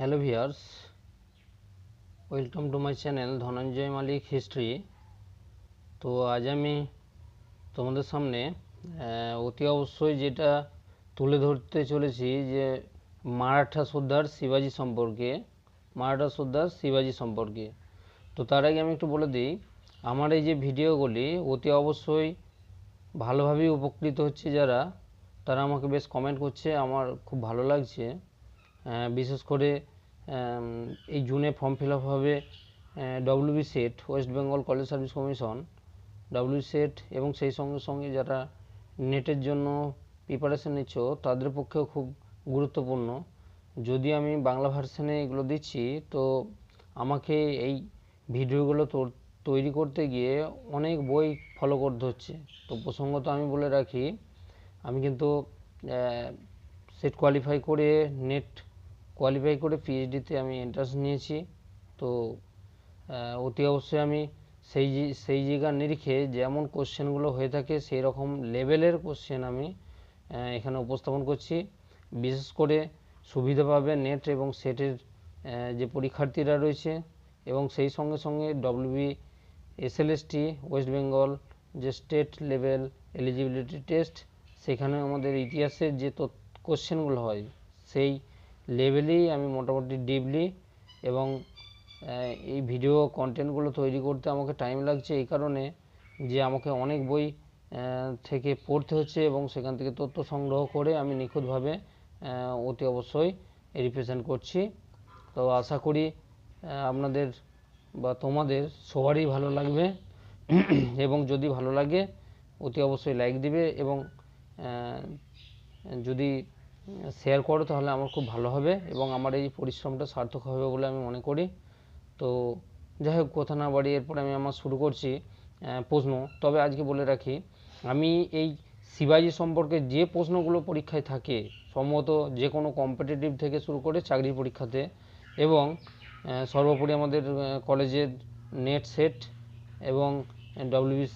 Hello viewers, welcome to my channel Dhananjay Malik history. তো আজ আমি তোমাদের সামনে অতি অবশ্যই যেটা তুলে ধরতে চলেছি যে মারাঠা সর্দার শিবাজি সম্পর্কে। তো তার আগে আমি একটু বলে দিই, আমার এই যে ভিডিওগুলি অতি অবশ্যই ভালোভাবেই উপকৃত হচ্ছে যারা, তারা আমাকে বেশ কমেন্ট করছে, আমার খুব ভালো লাগছে। বিশেষ করে এই জুনে ফর্ম ফিল আপ হবে WB set, West Bengal college service commission, WB set, এবং সেই সঙ্গে সঙ্গে যারা নেটের জন্য প্রিপারেশন নিচ্ছ তাদের পক্ষেও খুব গুরুত্বপূর্ণ। যদি আমি বাংলা ভার্সনে এগুলো দিচ্ছি, তো আমাকে এই ভিডিওগুলো তৈরি করতে গিয়ে অনেক বই ফলো করতে হচ্ছে। তো প্রসঙ্গত আমি বলে রাখি, আমি কিন্তু সেট কোয়ালিফাই করে, নেট কোয়ালিফাই করে পিএইচডিতে আমি এন্ট্রান্স নিয়েছি। তো অতি অবশ্যই আমি সেই জায়গার নিরিখে যেমন কোশ্চেনগুলো হয়ে থাকে সেই রকম লেভেলের কোশ্চেন আমি এখানে উপস্থাপন করছি। বিশেষ করে সুবিধা পাবে নেট এবং সেটের যে পরীক্ষার্থীরা রয়েছে, এবং সেই সঙ্গে সঙ্গে ডব্লিউবি এসএলএসটি ওয়েস্ট বেঙ্গল যে স্টেট লেভেল এলিজিবিলিটি টেস্ট, সেখানে আমাদের ইতিহাসের যে কোশ্চেনগুলো হয় সেই লেভেলেই আমি মোটামুটি ডিপলি, এবং এই ভিডিও কন্টেন্টগুলো তৈরি করতে আমাকে টাইম লাগছে এই কারণে যে আমাকে অনেক বই থেকে পড়তে হচ্ছে এবং সেখান থেকে তথ্য সংগ্রহ করে আমি নিখুঁতভাবে অতি অবশ্যই রিপ্রেজেন্ট করছি। তো আশা করি আপনাদের বা তোমাদের সবারই ভালো লাগবে, এবং যদি ভালো লাগে অতি অবশ্যই লাইক দিবে, এবং যদি শেয়ার করো তাহলে আমার খুব ভালো হবে এবং আমার এই পরিশ্রমটা সার্থক হবে বলে আমি মনে করি। তো যাই হোক, কথা না বাড়িয়ে এরপর আমি আমার শুরু করছি প্রশ্ন। তবে আজকে বলে রাখি, আমি এই শিবাজি সম্পর্কে যে প্রশ্নগুলো পরীক্ষায় থাকে, সম্ভবত যে কোনো কম্পিটিটিভ থেকে শুরু করে চাকরির পরীক্ষাতে, এবং সর্বোপরি আমাদের কলেজের নেট সেট এবং ডব্লিউবি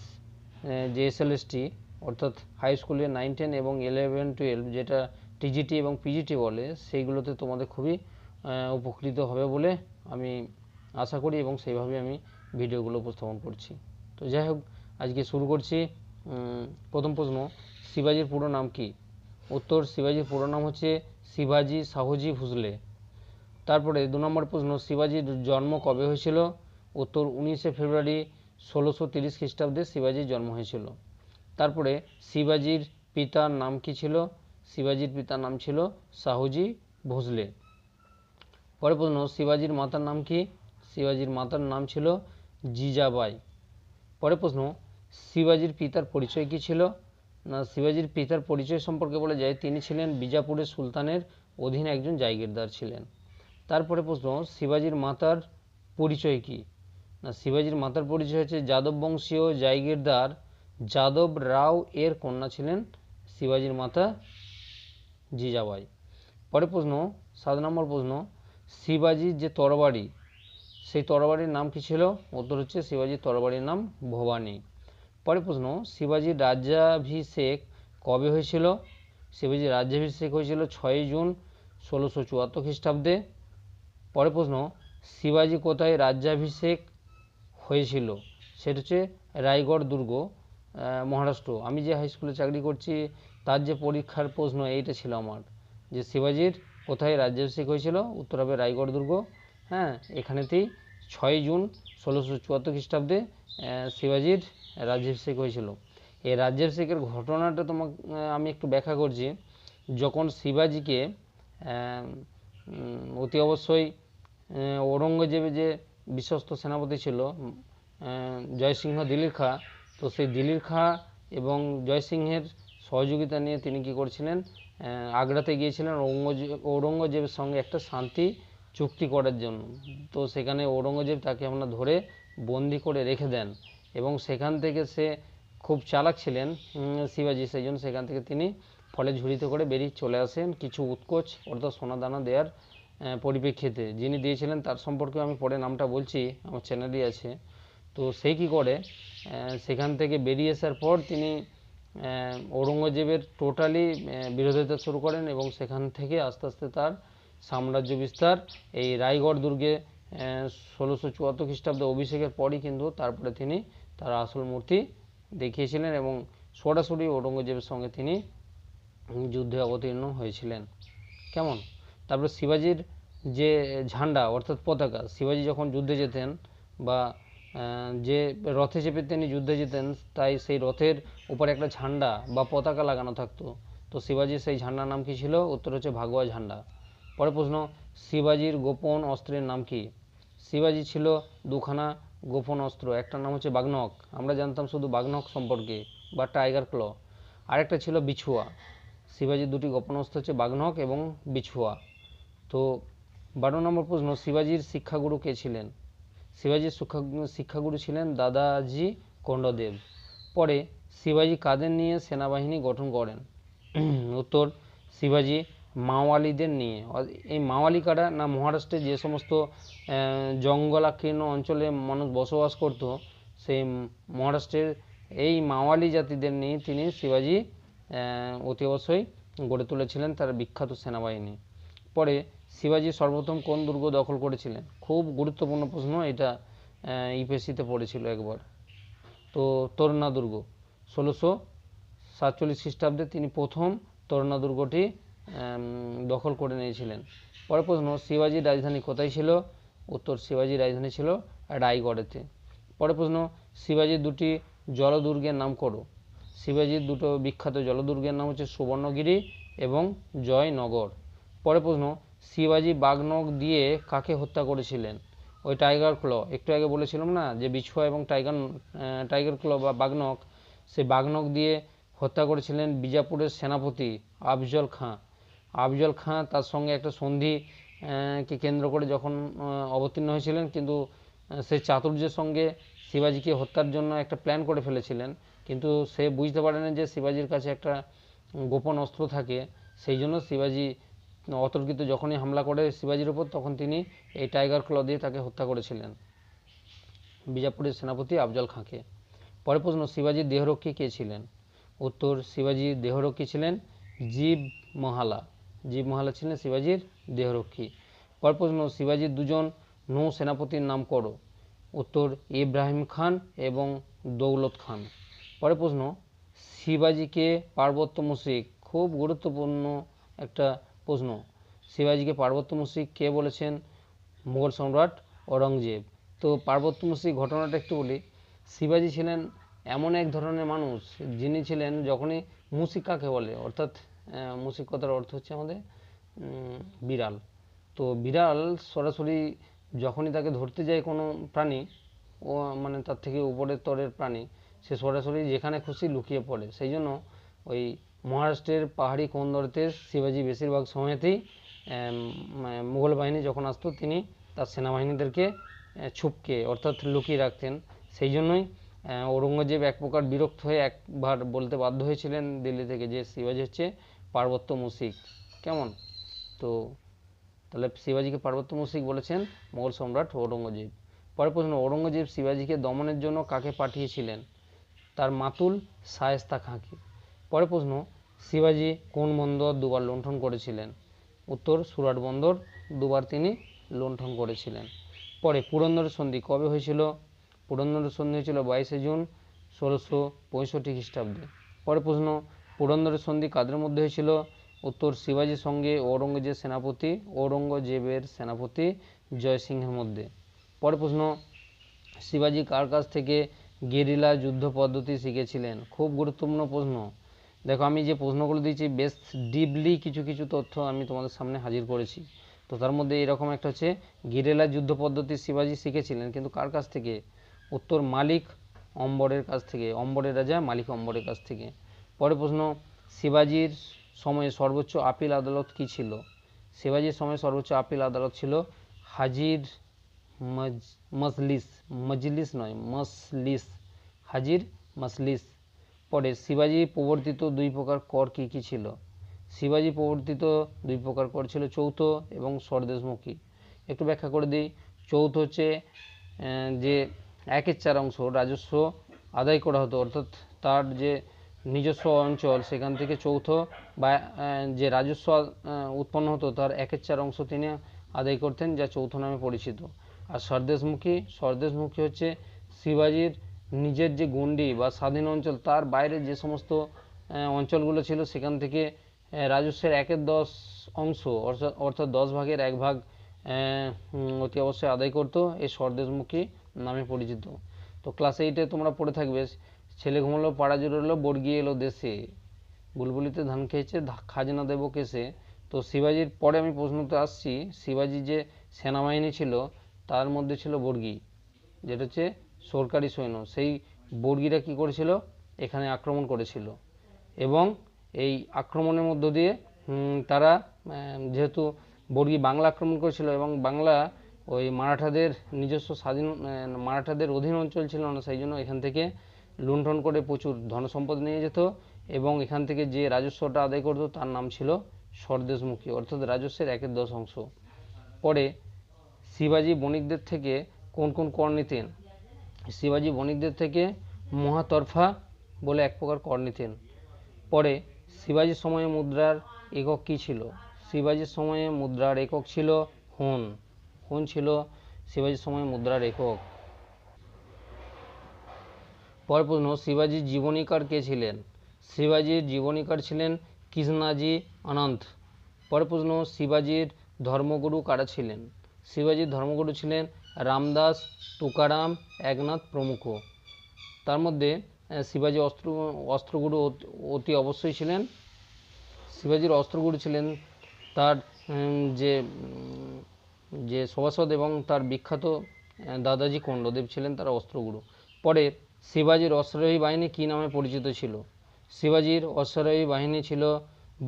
যে এসএলএসটি অর্থাৎ হাই স্কুলের 9, 10 এবং 11, 12 যেটা টিজিটি এবং পিজিটি বলে, সেইগুলোতে তোমাদের খুবই উপকৃত হবে বলে আমি আশা করি, এবং সেইভাবে আমি ভিডিওগুলো উপস্থাপন করছি। তো যাই হোক, আজকে শুরু করছি। প্রথম প্রশ্ন, শিবাজির পুরো নাম কি? উত্তর, শিবাজির পুরো নাম হচ্ছে শিবাজি শাহুজি ভোসলে। তারপরে 2 নম্বর প্রশ্ন, শিবাজির জন্ম কবে হয়েছিল? উত্তর, 19শে ফেব্রুয়ারি 1630 খ্রিস্টাব্দে শিবাজির জন্ম হয়েছিল। তারপরে শিবাজির পিতার নাম কি ছিল? শিবাজির পিতার নাম ছিল শাহুজি ভোসলে। পরের প্রশ্ন, শিবাজির মাতার নাম কি? শিবাজির মাতার নাম ছিল জিজাবাই। পরের প্রশ্ন, শিবাজির পিতার পরিচয় কি ছিল? না, শিবাজির পিতার পরিচয় সম্পর্কে বলা যায় তিনি ছিলেন বিজাপুরের সুলতানের অধীনে একজন জাগিরদার ছিলেন। তারপরে প্রশ্ন, শিবাজির মাতার পরিচয় কি? না, শিবাজির মাতার পরিচয় হচ্ছে যাদব বংশীয় জাগিরদার যাদব রাও এর কন্যা ছিলেন শিবাজির মাতা জিজাবাই। পরের প্রশ্ন, 7 নম্বর প্রশ্ন, শিবাজির যে তরবারি, সেই তরবারির নাম কি ছিল? উত্তর হচ্ছে, শিবাজির তরবারির নাম ভবানী। পরের প্রশ্ন, শিবাজির রাজ্যাভিষেক কবে হয়েছিল? শিবাজির রাজ্যাভিষেক হয়েছিল 6 জুন 1674 খ্রিস্টাব্দে। পরের প্রশ্ন, শিবাজি কোথায় রাজ্যাভিষেক হয়েছিল? সেটা হচ্ছে রায়গড় দুর্গ, মহারাষ্ট্র। আমি যে হাই স্কুলে চাকরি করছি তার যে পরীক্ষার প্রশ্ন এইটা ছিল আমার, যে শিবাজির কোথায় রাজ্যাভিষেক হয়েছিল? উত্তর হবে রায়গড় দুর্গ। হ্যাঁ, এখানেতেই 6 জুন 1674 খ্রিস্টাব্দে শিবাজির রাজ্যাভিষেক হয়েছিল। এই রাজ্যাভিষেকের ঘটনাটা তোমাকে আমি একটু ব্যাখ্যা করছি। যখন শিবাজিকে অতি অবশ্যই ঔরঙ্গজেবের যে বিশ্বস্ত সেনাপতি ছিল জয়সিংহ দিলির খাঁ, তো সেই দিলির খাঁ এবং জয়সিংহের সহযোগিতা নিয়ে তিনি কী করেছিলেন, আগ্রাতে গিয়েছিলেন ঔরঙ্গজেবের সঙ্গে একটা শান্তি চুক্তি করার জন্য। তো সেখানে ঔরঙ্গজেব তাকে আমরা ধরে বন্দি করে রেখে দেন, এবং সেখান থেকে সে খুব চালাক ছিলেন শিবাজি, সেই জন্য সেখান থেকে তিনি ফলে ঝুড়িতে করে বেরিয়ে চলে আসেন কিছু উৎকোচ অর্থাৎ সোনাদানা দেওয়ার পরিপ্রেক্ষিতে। যিনি দিয়েছিলেন তার সম্পর্কে আমি পরে নামটা বলছি, আমার চ্যানেলই আছে। তো সে কী করে, সেখান থেকে বেরিয়ে আসার পর তিনি ঔরঙ্গজেবের টোটালি বিরোধিতা শুরু করেন, এবং সেখান থেকে আস্তে আস্তে তার সাম্রাজ্য বিস্তার। এই রায়গড় দুর্গে 1674 খ্রিস্টাব্দে অভিষেকের পরই কিন্তু তারপরে তিনি তার আসল মূর্তি দেখিয়েছিলেন এবং সরাসরি ঔরঙ্গজেবের সঙ্গে তিনি যুদ্ধে অবতীর্ণ হয়েছিলেন। কেমন? তারপরে শিবাজির যে ঝান্ডা অর্থাৎ পতাকা, শিবাজি যখন যুদ্ধে যেতেন বা যে রথে চেপে তিনি যুদ্ধে যেতেন, তাই সেই রথের উপরে একটা ঝান্ডা বা পতাকা লাগানো থাকতো। তো শিবাজির সেই ঝান্ডার নাম কি ছিল? উত্তর হচ্ছে ভাগোয়া ঝান্ডা। পরের প্রশ্ন, শিবাজির গোপন অস্ত্রের নাম কি? শিবাজি ছিল দুখানা গোপন অস্ত্র, একটার নাম হচ্ছে বাগনক, আমরা জানতাম শুধু বাগনক সম্পর্কে বা টাইগার ক্ল, আরেকটা ছিল বিছুয়া। শিবাজির দুটি গোপন অস্ত্র হচ্ছে বাগনক এবং বিছুয়া। তো 12 নম্বর প্রশ্ন, শিবাজির শিক্ষাগুরু কে ছিলেন? শিবাজির শিক্ষাগুরু ছিলেন দাদাজি কোন্ডদেব। পরে শিবাজি কাদের নিয়ে সেনাবাহিনী গঠন করেন? উত্তর, শিবাজি মাওয়ালিদের নিয়ে। এই মাওয়ালি কারা? না, মহারাষ্ট্রে যে সমস্ত জঙ্গলাকীর্ণ অঞ্চলে মানুষ বসবাস করত, সেই মহারাষ্ট্রের এই মাওয়ালি জাতিদের নিয়ে তিনি শিবাজি অতি অবশ্যই গড়ে তুলেছিলেন তার বিখ্যাত সেনাবাহিনী। পরে শিবাজি সর্বপ্রথম কোন দুর্গ দখল করেছিলেন? খুব গুরুত্বপূর্ণ প্রশ্ন, এটা ইউপিএসসিতে পড়েছিল একবার। তো তোরনা দুর্গ 1647 খ্রিস্টাব্দে তিনি প্রথম তোরনা দুর্গটি দখল করে নিয়েছিলেন। পরের প্রশ্ন, শিবাজির রাজধানী কোথায় ছিল? উত্তর, শিবাজির রাজধানী ছিল রায়গড়েতে। পরের প্রশ্ন, শিবাজির দুটি জলদুর্গের নাম করো। শিবাজির দুটো বিখ্যাত জলদুর্গের নাম হচ্ছে সুবর্ণগিরি এবং জয়নগর। পরের প্রশ্ন, শিবাজি বাগনক দিয়ে কাকে হত্যা করেছিলেন? ওই টাইগার ক্ল, একটু আগে বলেছিলাম না যে বিছুয়া এবং টাইগার ক্ল বা বাগনক, সেই বাগনক দিয়ে হত্যা করেছিলেন বিজাপুরের সেনাপতি আফজল খাঁ। আফজল খাঁ তার সঙ্গে একটা সন্ধি কে কেন্দ্র করে যখন অবতীর্ণ হয়েছিলেন, কিন্তু সেই চাতুর্যের সঙ্গে শিবাজিকে হত্যার জন্য একটা প্ল্যান করে ফেলেছিলেন, কিন্তু সে বুঝতে পারেনি যে শিবাজির কাছে একটা গোপন অস্ত্র থাকে। সেই জন্য শিবাজি অতর্কিত যখনই হামলা করে শিবাজির উপর, তখন তিনি এই টাইগার ক্ল দিয়ে তাকে হত্যা করেছিলেন, বিজাপুরের সেনাপতি আফজল খাঁকে। পরের প্রশ্ন, শিবাজির দেহরক্ষী কে ছিলেন? উত্তর, শিবাজির দেহরক্ষী ছিলেন জীব মহালা। জীব মহালা ছিলেন শিবাজির দেহরক্ষী। পরের প্রশ্ন, শিবাজির দুজন নৌ সেনাপতির নাম করো। উত্তর, ইব্রাহিম খান এবং দৌলত খান। পরের প্রশ্ন, শিবাজিকে পার্বত্য মুশরিক, খুব গুরুত্বপূর্ণ একটা প্রশ্ন, শিবাজিকে পার্বত্য মুশরিক কে বলেছেন? মুঘল সম্রাট ঔরঙ্গজেব। তো পার্বত্য মুশরিক ঘটনাটা একটু বলি। শিবাজি ছিলেন এমন এক ধরনের মানুষ যিনি ছিলেন, যখনই মুশিক কাকে বলে, অর্থাৎ মুশিক কথার অর্থ হচ্ছে আমাদের বিড়াল। তো বিড়াল সরাসরি যখনই তাকে ধরতে যায় কোনো প্রাণী, ও মানে তার থেকে উপরের স্তরের প্রাণী, সে সরাসরি যেখানে খুশি লুকিয়ে পড়ে। সেই জন্য ওই মহারাষ্ট্রের পাহাড়ি কোন্দরতে শিবাজি বেশিরভাগ সময়তেই মুঘল বাহিনী যখন আসতো, তিনি তার সেনাবাহিনীদেরকে ছুপকে অর্থাৎ লুকিয়ে রাখতেন। সেই জন্যই ঔরঙ্গজেব এক প্রকার বিরক্ত হয়ে একবার বলতে বাধ্য হয়েছিলেন দিল্লি থেকে যে শিবাজি হচ্ছে পার্বত্য মুশরিক। কেমন? তো তাহলে শিবাজিকে পার্বত্য মুশরিক বলেছেন মুঘল সম্রাট ঔরঙ্গজেব। পরের প্রশ্ন, ঔরঙ্গজেব শিবাজিকে দমনের জন্য কাকে পাঠিয়েছিলেন? তার মাতুল শায়েস্তা খাঁকে। পরের প্রশ্ন, শিবাজি কোন বন্দর দুবার লুণ্ঠন করেছিলেন? উত্তর, সুরাট বন্দর দুবার তিনি লুণ্ঠন করেছিলেন। পরে পুরন্দরের সন্ধি কবে হয়েছিল? পুরন্দরের সন্ধি হয়েছিল 22শে জুন 1665 খ্রিস্টাব্দে। পরের প্রশ্ন, পুরন্দরের সন্ধি কাদের মধ্যে হয়েছিল? উত্তর, শিবাজির সঙ্গে ঔরঙ্গজেবের সেনাপতি জয়সিংহের মধ্যে। পরের প্রশ্ন, শিবাজি কার কাছ থেকে গেরিলা যুদ্ধ পদ্ধতি শিখেছিলেন? খুব গুরুত্বপূর্ণ প্রশ্ন। দেখো, আমি যে প্রশ্নগুলো দিয়েছি বেশ ডিপলি কিছু কিছু তথ্য আমি তোমাদের সামনে হাজির করেছি। তো তার মধ্যে এরকম একটা হচ্ছে, গেরিলা যুদ্ধ পদ্ধতি শিবাজি শিখেছিলেন, কিন্তু কার কাছ থেকে? উত্তর, মালিক অম্বরের কাছ থেকে, অম্বরের রাজা মালিক অম্বরের কাছ থেকে। পরের প্রশ্ন, শিবাজির সময়ে সর্বোচ্চ আপিল আদালত কি ছিল? শিবাজির সময়ে সর্বোচ্চ আপিল আদালত ছিল হাজির মজলিস, হাজির মজলিস। পরে শিবাজি প্রবর্তিত দুই প্রকার কর কি কি ছিল? শিবাজি প্রবর্তিত দুই প্রকার কর ছিল চৌথ এবং স্বদেশমুখী। একটু ব্যাখ্যা করে দিই। চৌথ হচ্ছে যে 1/4 অংশ রাজস্ব আদায় করা হতো, অর্থাৎ তার যে নিজস্ব অঞ্চল সেখান থেকে চৌথ বা যে রাজস্ব উৎপন্ন হতো তার 1/4 অংশ তিনি আদায় করতেন, যা চৌথ নামে পরিচিত। আর স্বদেশমুখী হচ্ছে শিবাজির নিজের যে গণ্ডি বা স্বাধীন অঞ্চল তার বাইরে যে সমস্ত অঞ্চলগুলো ছিল সেখান থেকে রাজস্বের 1/10 অংশ অর্থাৎ 10 ভাগের 1 ভাগ অতি অবশ্যই আদায় করতো, এই স্বদেশমুখী নামে পরিচিত। তো ক্লাস 8-এ তোমরা পড়ে থাকবে, ছেলে ঘুমালো পাড়া জুড়লো বর্গি এলো দেশে, বুলবুলিতে ধান খেয়েছে খাজনা দেবো কেসে। তো শিবাজির পরে আমি প্রশ্নতে আসছি, শিবাজির যে সেনাবাহিনী ছিল তার মধ্যে ছিল বর্গি, যেটা হচ্ছে সরকারি সৈন্য। সেই বর্গিরা কি করেছিল, এখানে আক্রমণ করেছিল এবং এই আক্রমণের মধ্য দিয়ে তারা যেহেতু বর্গি বাংলা আক্রমণ করেছিল এবং বাংলা ওই মারাঠাদের নিজস্ব মারাঠাদের অধীন অঞ্চল ছিল না, সেই জন্য এখান থেকে লুণ্ঠন করে প্রচুর ধনসম্পদ নিয়ে যেত এবং এখান থেকে যে রাজস্বটা আদায় করতো তার নাম ছিল স্বদেশমুখী, অর্থাৎ রাজস্বের 1/10 অংশ। পরে শিবাজি বণিকদের থেকে কোন কোন কর নিতেন? শিবাজি বণিকদের থেকে মহাতরফা বলে এক প্রকার কর নিতেন। পরে শিবাজির সময়ে মুদ্রার একক কি ছিল? শিবাজির সময়ে মুদ্রার একক ছিল হন। হন ছিল শিবাজির সময়ে মুদ্রার একক। পরের প্রশ্ন, শিবাজির জীবনীকার কে ছিলেন? শিবাজির জীবনীকার ছিলেন কৃষ্ণাজি আনন্দ। পরের প্রশ্ন, শিবাজির ধর্মগুরু কারা ছিলেন? শিবাজির ধর্মগুরু ছিলেন রামদাস, তুকারাম, একনাথ প্রমুখ। তার মধ্যে শিবাজি অস্ত্রগুরু অতি অবশ্যই ছিলেন। শিবাজির অস্ত্রগুরু ছিলেন তার যে সভাসদ এবং তার বিখ্যাত দাদাজি কোন্ডদেব ছিলেন তার অস্ত্রগুরু। পরে শিবাজির অশ্বারোহী বাহিনী কী নামে পরিচিত ছিল? শিবাজির অশ্বারোহী বাহিনী ছিল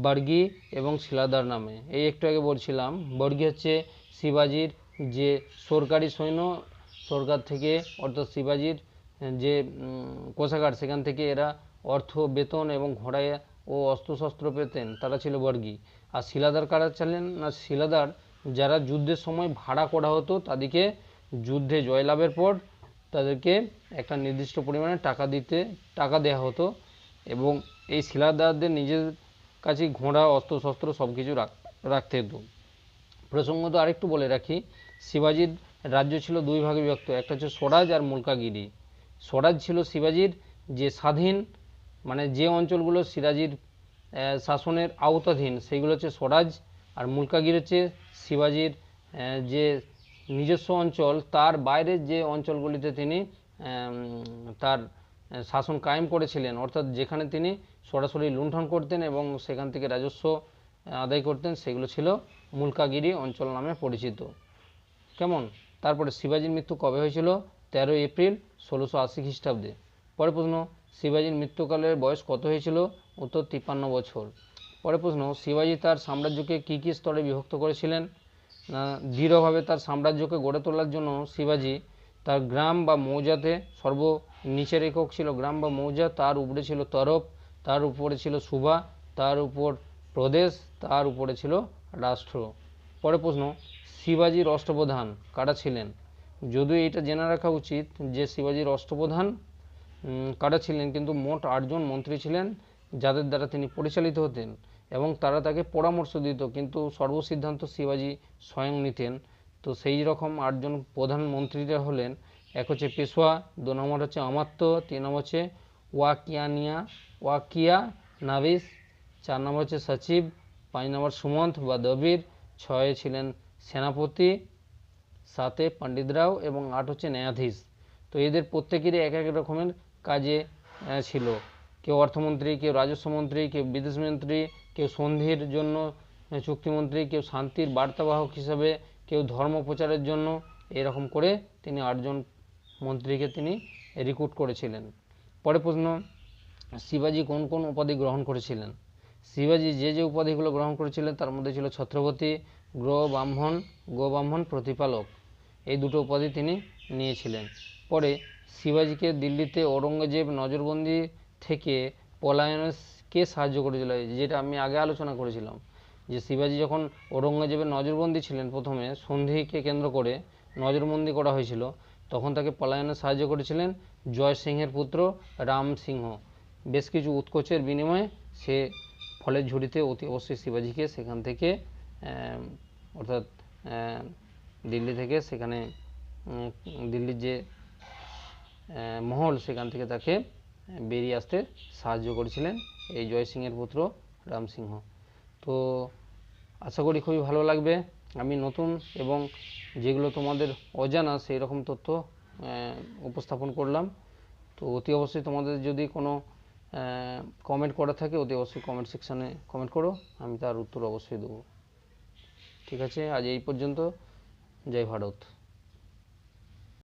বর্গি এবং শিলাদার নামে। এই একটু আগে বলছিলাম, বর্গি হচ্ছে শিবাজির যে সরকারি সৈন্য, সরকার থেকে অর্থাৎ শিবাজির যে কোষাগার সেখান থেকে এরা অর্থ, বেতন এবং ঘোড়ায় ও অস্ত্রশস্ত্র পেতেন, তারা ছিল বর্গি। আর শিলাদার কারা ছিলেন না, শিলাদার যারা যুদ্ধের সময় ভাড়া করা হতো তাদেরকে যুদ্ধে জয়লাভের পর তাদেরকে একটা নির্দিষ্ট পরিমাণে টাকা দেওয়া হতো এবং এই শিলাদারদের নিজের কাছে ঘোড়া, অস্ত্রশস্ত্র সব কিছু রাখতে হতো। প্রসঙ্গত আরেকটু বলে রাখি, শিবাজির রাজ্য ছিল দুই ভাগে বিভক্ত, একটা হচ্ছে স্বরাজ আর মুলকাগিরি। স্বরাজ ছিল শিবাজির যে স্বাধীন, মানে যে অঞ্চলগুলো শিবাজির শাসনের আওতাধীন সেইগুলো হচ্ছে স্বরাজ, আর মুলকাগিরি হচ্ছে শিবাজির যে নিজস্ব অঞ্চল তার বাইরের যে অঞ্চলগুলিতে তিনি তার শাসন কায়েম করেছিলেন, অর্থাৎ যেখানে তিনি সরাসরি লুণ্ঠন করতেন এবং সেখান থেকে রাজস্ব আদায় করতেন, সেগুলো ছিল মুলকাগিরি অঞ্চল নামে পরিচিত। কেমন? তারপরে শিবাজির মৃত্যু কবে হয়েছিল? 13 এপ্রিল 1680 খ্রিস্টাব্দে। পরের প্রশ্ন, শিবাজির মৃত্যুকালের বয়স কত হয়েছিল? উত্তর 53 বছর। পরের প্রশ্ন, শিবাজি তার সাম্রাজ্যকে কী কী স্তরে বিভক্ত করেছিলেন? দৃঢ়ভাবে তার সাম্রাজ্যকে গড়ে তোলার জন্য শিবাজি তার গ্রাম বা মৌজাতে নিচের একক ছিল গ্রাম বা মৌজা, তার উপরে ছিল তরফ, তার উপরে ছিল সুবা, তার উপর প্রদেশ, তার উপরে ছিল রাষ্ট্র। পরের প্রশ্ন, শিবাজির অষ্টপ্রধান কারা ছিলেন? যদিও এটা জেনে রাখা উচিত যে শিবাজির অষ্টপ্রধান কারা ছিলেন, কিন্তু মোট 8 জন মন্ত্রী ছিলেন যাদের দ্বারা তিনি পরিচালিত হতেন এবং তারা তাকে পরামর্শ দিত, কিন্তু সর্বসিদ্ধান্ত শিবাজি স্বয়ং নিতেন। তো সেই রকম 8 জন প্রধান মন্ত্রীরা হলেন, এক হচ্ছে পেশোয়া, 2 নম্বর হচ্ছে আমাত্য, 3 নম্বর হচ্ছে ওয়াকিয়া নাভিস, 4 নম্বর হচ্ছে সচিব, 5 নম্বর সুমন্ত বা দবির, 6 ছিলেন সেনাপতি, 7 পণ্ডিতরাও এবং 8 হচ্ছে ন্যায়াধীশ। তো এদের প্রত্যেকেরই এক এক রকমের কাজে ছিল, কেউ অর্থমন্ত্রী, কেউ রাজস্বমন্ত্রী, কেউ বিদেশমন্ত্রী, কেউ সন্ধির জন্য চুক্তিমন্ত্রী, কেউ শান্তির বার্তাবাহক হিসাবে, কেউ ধর্ম প্রচারের জন্য। এরকম করে তিনি 8 জন মন্ত্রীকে তিনি রিক্রুট করেছিলেন। পরের প্রশ্ন, শিবাজি কোন কোন উপাধি গ্রহণ করেছিলেন? শিবাজি যে উপাধিগুলো গ্রহণ করেছিলেন তার মধ্যে ছিল ছত্রপতি, গোব্রাহ্মণ, প্রতিপালক, এই দুটো উপাধি তিনি নিয়েছিলেন। পরে শিবাজিকে দিল্লিতে ঔরঙ্গজেব নজরবন্দি থেকে পলায়নে কে সাহায্য করেছিল? যেটা আমি আগে আলোচনা করেছিলাম যে শিবাজি যখন ঔরঙ্গজেবের নজরবন্দি ছিলেন, প্রথমে সন্ধিকে কেন্দ্র করে নজরবন্দি করা হয়েছিল, তখন তাকে পলায়নে সাহায্য করেছিলেন জয় সিংহের পুত্র রাম সিংহ। বেশ কিছু উৎকোচের বিনিময়ে সে ফলের ঝুড়িতে অতি অবশ্যই শিবাজিকে সেখান থেকে অর্থাৎ দিল্লি থেকে সেখানে দিল্লির যে মহল সেখান থেকে তাকে বেরিয়ে আসতে সাহায্য করেছিলেন এই জয় সিংয়ের পুত্র রাম সিংহ। তো আশা করি খুবই ভালো লাগবে। আমি নতুন এবং যেগুলো তোমাদের অজানা সেই রকম তথ্য উপস্থাপন করলাম। তো অতি অবশ্যই তোমাদের যদি কোনো কমেন্ট করা থাকে অতি অবশ্যই কমেন্ট সেকশানে কমেন্ট করো, আমি তার উত্তর অবশ্যই দেবো। ঠিক আছে, আজ এই পর্যন্ত। জয় ভারত।